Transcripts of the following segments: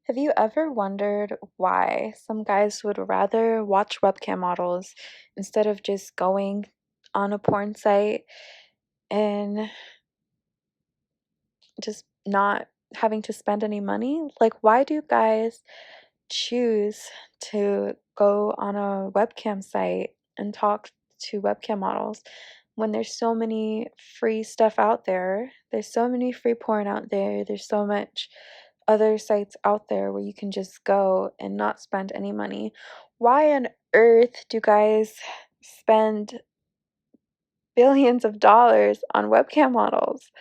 Have you ever wondered why some guys would rather watch webcam models instead of just going on a porn site and just not having to spend any money? Like, why do guys choose to go on a webcam site and talk to webcam models when there's so many free stuff out there? There's so many free porn out there. There's so much other sites out there where you can just go and not spend any money. Why on earth do guys spend billions of dollars on webcam models?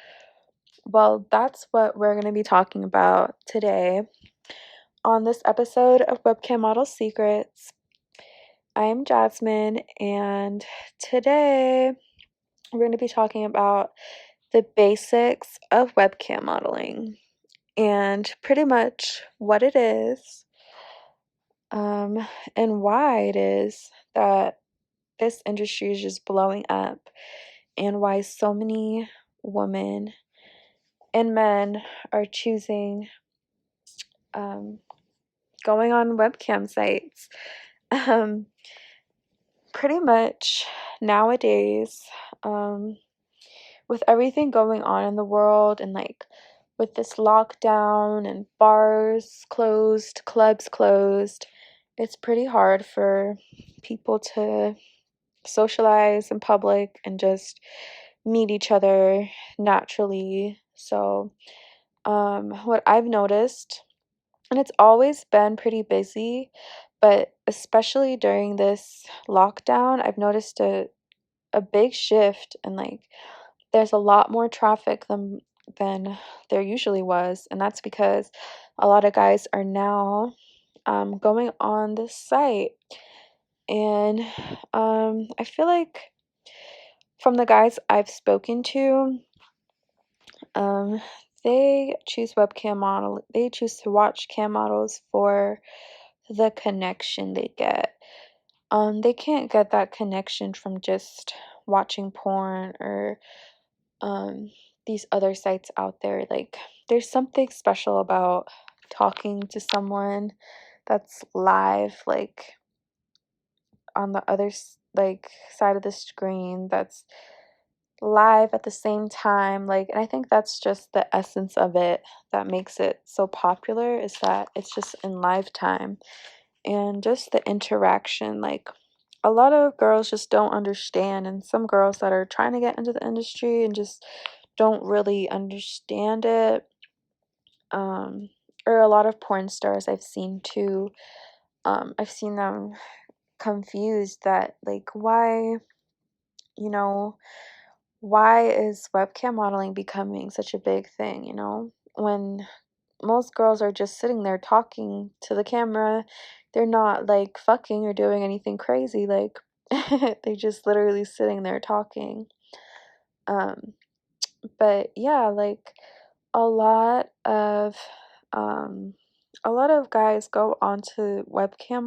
Well, that's what we're going to be talking about today on this episode of Webcam Model Secrets. I'm Jasmine, and today we're going to be talking about the basics of webcam modeling and pretty much what it is, and why it is that this industry is just blowing up, and why so many women and men are choosing um, going on webcam sites. Um, Pretty much nowadays, um, with everything going on in the world and like with this lockdown and bars closed, clubs closed, it's pretty hard for people to socialize in public and just meet each other naturally. So, what I've noticed, and it's always been pretty busy, but especially during this lockdown, I've noticed a big shift, and like there's a lot more traffic than there usually was, and that's because a lot of guys are now going on this site. And I feel like from the guys I've spoken to, um, they choose to watch cam models for the connection they get. They can't get that connection from just watching porn or um these other sites out there. Like, there's something special about talking to someone that's live, like on the like side of the screen, that's live at the same time. Like, and I think that's just the essence of it that makes it so popular, is that it's just in live time and just the interaction. Like, a lot of girls just don't understand, and some girls that are trying to get into the industry and just don't really understand it. Um, or a lot of porn stars I've seen too. I've seen them confused that, like, you know, why is webcam modeling becoming such a big thing, when most girls are just sitting there talking to the camera. They're not like fucking or doing anything crazy. Like, they're just literally sitting there talking. Um, but yeah, like a lot of um a lot of guys go onto webcam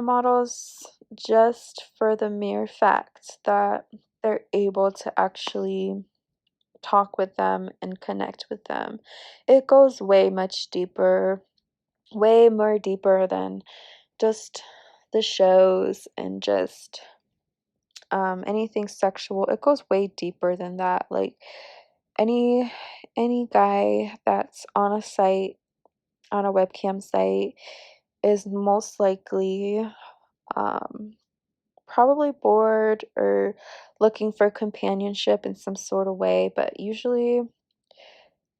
models just for the mere fact that they're able to actually talk with them and connect with them. It goes way much deeper, way more deeper than just the shows and just anything sexual. It goes way deeper than that. Like, any any guy that's on a site, on a webcam site, is most likely um probably bored or looking for companionship in some sort of way, but usually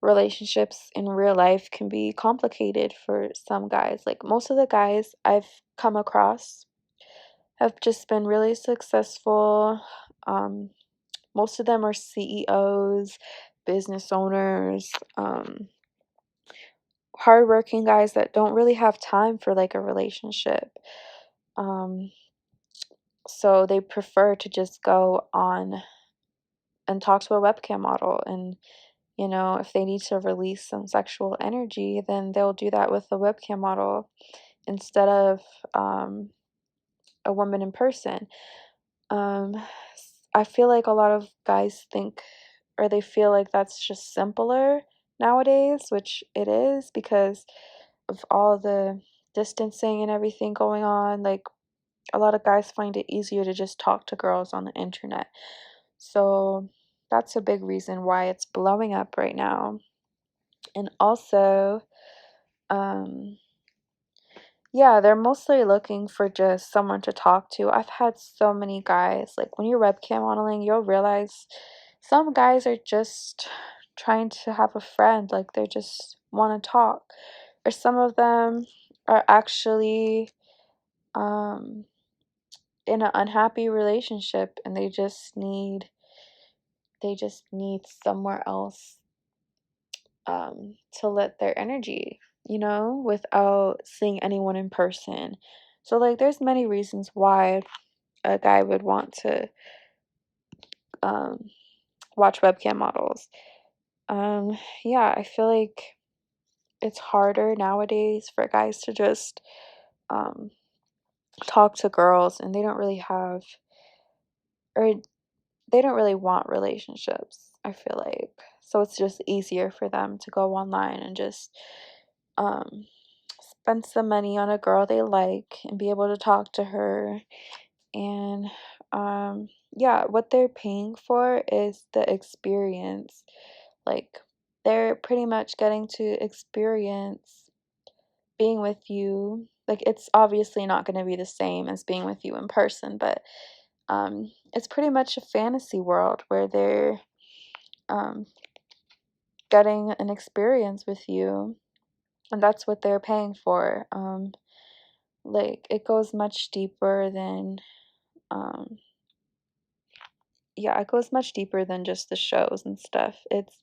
relationships in real life can be complicated for some guys. Like, most of the guys I've come across have just been really successful. Um, Most of them are CEOs, business owners, hardworking guys that don't really have time for like a relationship. Um, so they prefer to just go on and talk to a webcam model. And, if they need to release some sexual energy, then they'll do that with a webcam model instead of a woman in person. I feel like a lot of guys think, or they feel like that's just simpler nowadays, which it is because of all the distancing and everything going on. Like, a lot of guys find it easier to just talk to girls on the internet. So that's a big reason why it's blowing up right now. And also, um, yeah, they're mostly looking for just someone to talk to. I've had so many guys, like when you're webcam modeling, you'll realize some guys are just trying to have a friend, like they just want to talk. Or some of them are actually um in an unhappy relationship and they just need somewhere else to let their energy, without seeing anyone in person. So like there's many reasons why a guy would want to um watch webcam models. Yeah, I feel like it's harder nowadays for guys to just um talk to girls, and they don't really have, or they don't really want relationships, I feel like. So it's just easier for them to go online and just um spend some money on a girl they like and be able to talk to her. And yeah, what they're paying for is the experience. Like, they're pretty much getting to experience being with you. Like, it's obviously not going to be the same as being with you in person, but it's pretty much a fantasy world where they're um, getting an experience with you, and that's what they're paying for. Like, it goes much deeper than um, yeah, it goes much deeper than just the shows and stuff. It's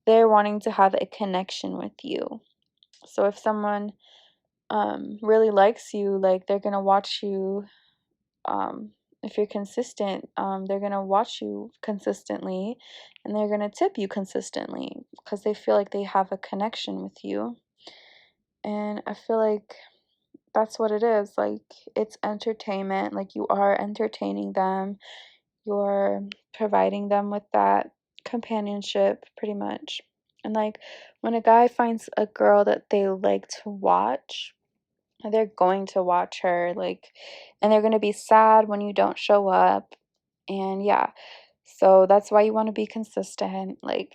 they're wanting to have a connection with you. So if someone really likes you, like they're gonna watch you. If you're consistent, they're gonna watch you consistently, and they're gonna tip you consistently because they feel like they have a connection with you. And I feel like that's what it is. Like, it's entertainment. Like, you are entertaining them. You're providing them with that companionship pretty much. And like, when a guy finds a girl that they like to watch, they're going to watch her, like, and they're going to be sad when you don't show up. And yeah, so that's why you want to be consistent. Like,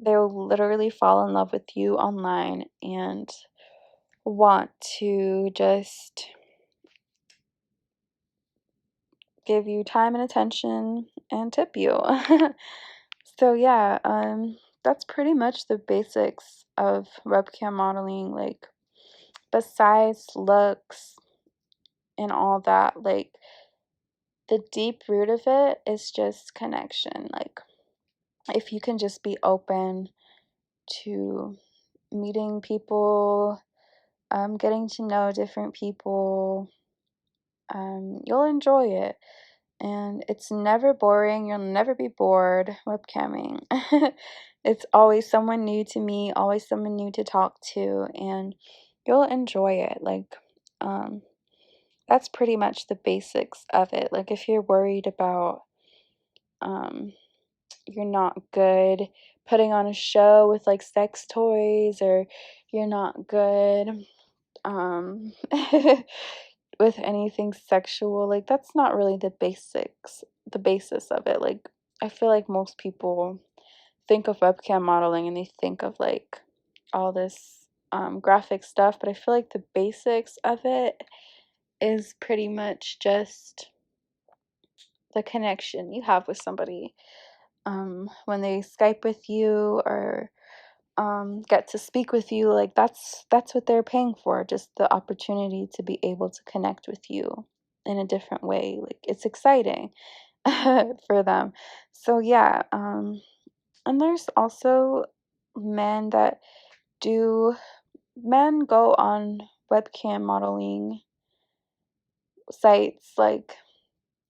they'll literally fall in love with you online and want to just give you time and attention and tip you. So yeah, that's pretty much the basics of webcam modeling. Like, besides looks and all that, like, the deep root of it is just connection. Like, if you can just be open to meeting people, getting to know different people, you'll enjoy it. And it's never boring. You'll never be bored webcamming. It's always someone new to meet, always someone new to talk to, and you'll enjoy it. Like, that's pretty much the basics of it. Like, if you're worried about um, you're not good putting on a show with like sex toys, or you're not good um with anything sexual, like that's not really the basis of it. Like, I feel like most people think of webcam modeling and they think of like all this graphic stuff, but I feel like the basics of it is pretty much just the connection you have with somebody when they Skype with you, or get to speak with you. Like, that's what they're paying for, just the opportunity to be able to connect with you in a different way. Like, it's exciting for them. So yeah, and there's also men that do men go on webcam modeling sites, like,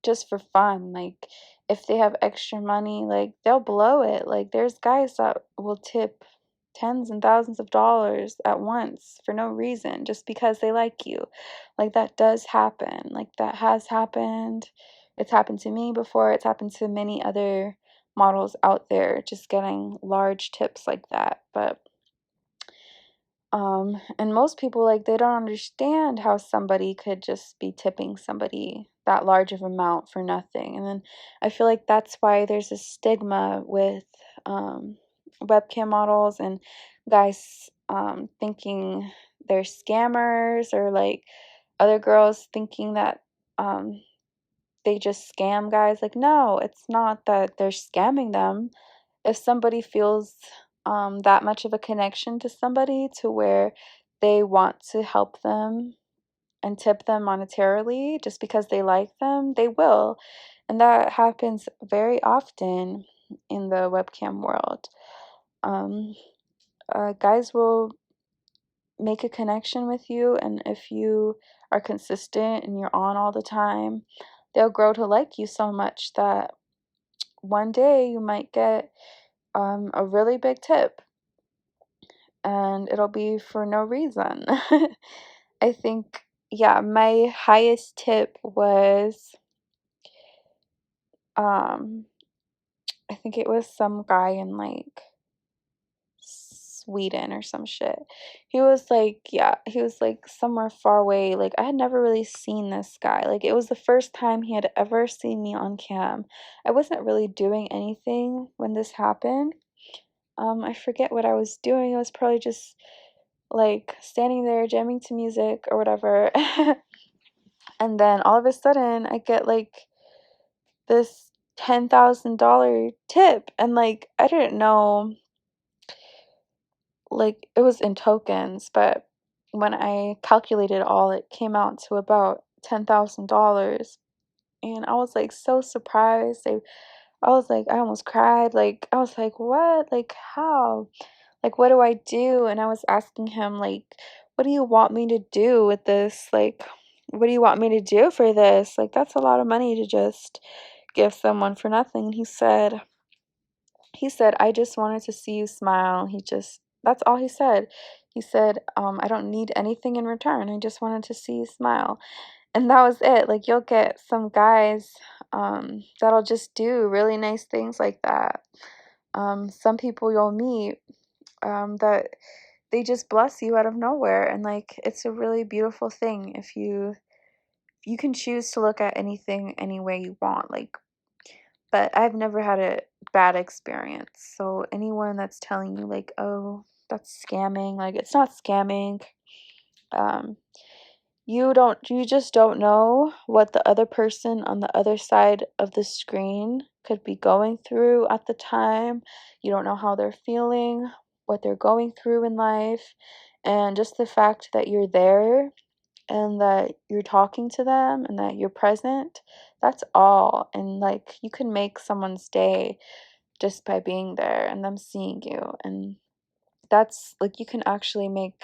just for fun. Like, if they have extra money, like, they'll blow it. Like, there's guys that will tip tens and thousands of dollars at once for no reason, just because they like you. Like, that does happen. Like, that has happened. It's happened to me before. It's happened to many other models out there just getting large tips like that. But and most people, like, they don't understand how somebody could just be tipping somebody that large of amount for nothing. And then I feel like that's why there's a stigma with webcam models and guys thinking they're scammers, or like other girls thinking that um, they just scam guys. Like, no, it's not that they're scamming them. If somebody feels that much of a connection to somebody to where they want to help them and tip them monetarily just because they like them, they will. And that happens very often in the webcam world. Um, Guys will make a connection with you, and if you are consistent and you're on all the time, they'll grow to like you so much that one day you might get a really big tip, and it'll be for no reason. I think, yeah, my highest tip was, um, I think it was some guy in like Sweden or some shit. He was like, yeah, he was like somewhere far away. Like, I had never really seen this guy. Like, it was the first time he had ever seen me on cam. I wasn't really doing anything when this happened. I forget what I was doing. I was probably just like standing there jamming to music or whatever. And then all of a sudden I get like this $10,000 tip, and like I didn't know, like it was in tokens, but when I calculated it all, it came out to about $10,000. And I was like so surprised. I was like, I almost cried. Like, I was like, what? Like, how? Like, what do I do? And I was asking him, like, what do you want me to do with this? Like, what do you want me to do for this? Like, that's a lot of money to just give someone for nothing. And he said, I just wanted to see you smile. That's all he said. He said, I don't need anything in return. I just wanted to see you smile. And that was it. Like, you'll get some guys that'll just do really nice things like that. Some people you'll meet that they just bless you out of nowhere, and like it's a really beautiful thing if you can choose to look at anything any way you want. Like, but I've never had a bad experience. So anyone that's telling you like, oh, that's scamming, like it's not scamming. Um, you just don't know what the other person on the other side of the screen could be going through at the time. You don't know how they're feeling, what they're going through in life, and just the fact that you're there and that you're talking to them and that you're present, that's all. And like you can make someone's day just by being there and them seeing you. And that's like you can actually make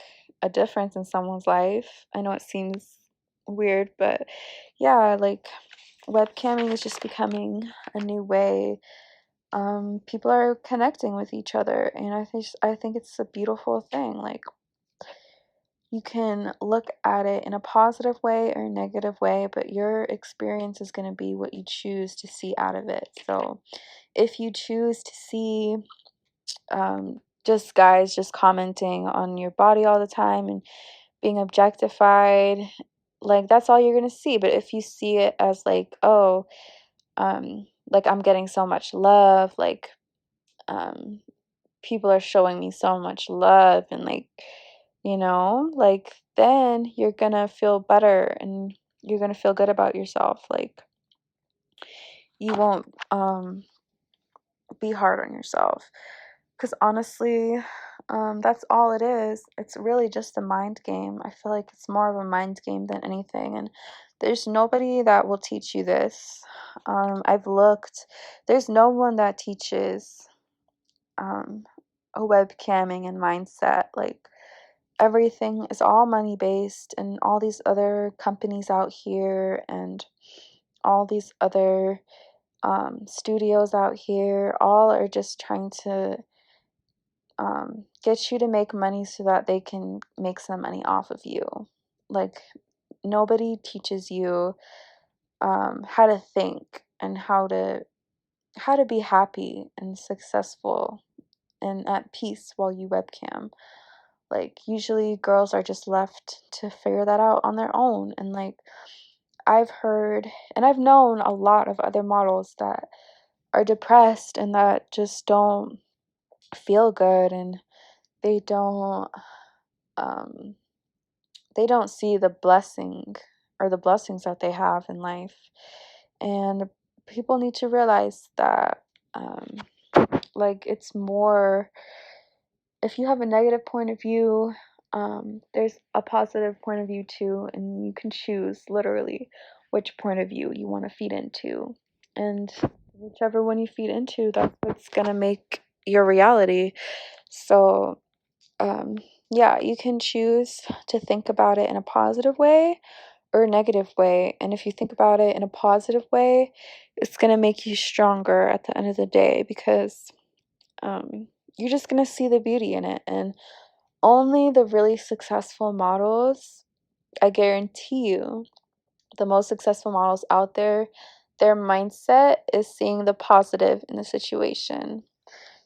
a difference in someone's life. I know it seems weird, but yeah, like webcamming is just becoming a new way. People are connecting with each other, and I think it's a beautiful thing. Like, you can look at it in a positive way or a negative way, but your experience is going to be what you choose to see out of it. So if you choose to see just guys just commenting on your body all the time and being objectified, like that's all you're going to see. But if you see it as like, oh, like I'm getting so much love, like um, people are showing me so much love, and like, like then you're gonna feel better and you're gonna feel good about yourself. Like, you won't be hard on yourself, because honestly, that's all it is. It's really just a mind game. I feel like it's more of a mind game than anything, and there's nobody that will teach you this. I've looked, there's no one that teaches um, a webcamming and mindset. Like, everything is all money based, and all these other companies out here and all these other studios out here all are just trying to get you to make money so that they can make some money off of you. Like, nobody teaches you how to think and how to be happy and successful and at peace while you webcam. Like, usually girls are just left to figure that out on their own. And like, I've heard and I've known a lot of other models that are depressed and that just don't feel good, and they don't um they don't see the blessing or the blessings that they have in life. And people need to realize that like, it's more, if you have a negative point of view, there's a positive point of view too, and you can choose literally which point of view you want to feed into. And whichever one you feed into, that's what's gonna make your reality. So, um, yeah, you can choose to think about it in a positive way or a negative way. And if you think about it in a positive way, it's gonna make you stronger at the end of the day, because you're just gonna see the beauty in it. And only the really successful models, I guarantee you, the most successful models out there, their mindset is seeing the positive in the situation.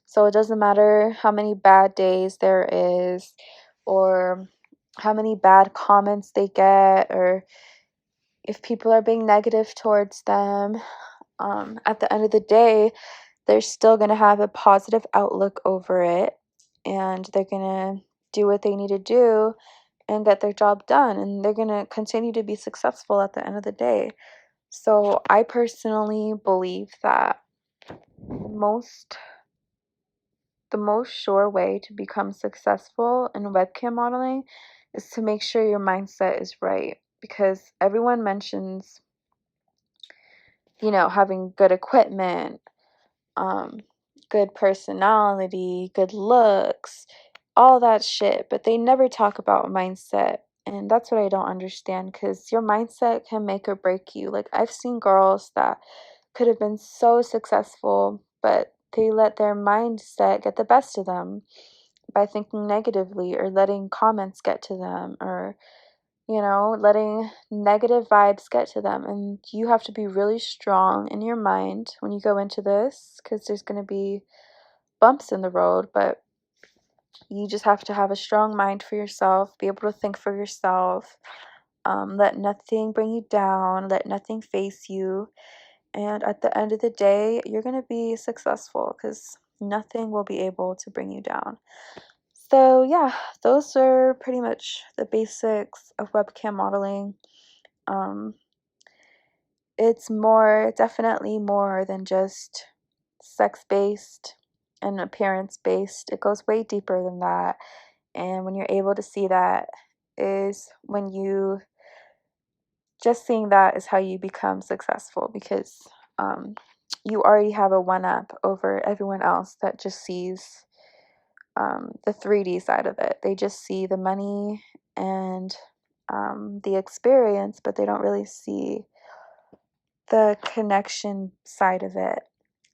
So it doesn't matter how many bad days there is, or how many bad comments they get, or if people are being negative towards them. At the end of the day, they're still going to have a positive outlook over it, and they're going to do what they need to do and get their job done, and they're going to continue to be successful at the end of the day. So I personally believe that most the most sure way to become successful in webcam modeling is to make sure your mindset is right, because everyone mentions, having good equipment, um, good personality, good looks, all that shit, but they never talk about mindset. And that's what I don't understand, because your mindset can make or break you. Like, I've seen girls that could have been so successful, but they let their mindset get the best of them by thinking negatively, or letting comments get to them, or letting negative vibes get to them. And you have to be really strong in your mind when you go into this, because there's going to be bumps in the road, but you just have to have a strong mind for yourself, be able to think for yourself, let nothing bring you down, let nothing face you. And at the end of the day, you're going to be successful, because nothing will be able to bring you down. So, yeah, those are pretty much the basics of webcam modeling. Um, it's definitely more than just sex based and appearance based. It goes way deeper than that. And when you're able to see that, is when you just seeing that is how you become successful, because you already have a one up over everyone else that just sees the 3D side of it. They just see the money and the experience, but they don't really see the connection side of it.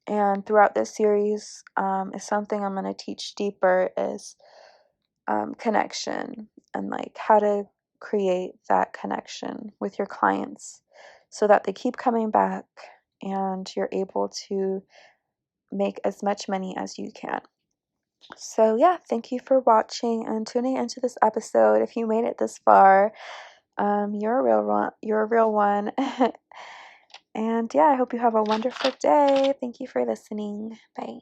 And throughout this series, is something I'm going to teach deeper, is connection, and like how to create that connection with your clients so that they keep coming back and you're able to make as much money as you can. So yeah, thank you for watching and tuning into this episode. If you made it this far, you're a real one. You're a real one. And yeah, I hope you have a wonderful day. Thank you for listening. Bye.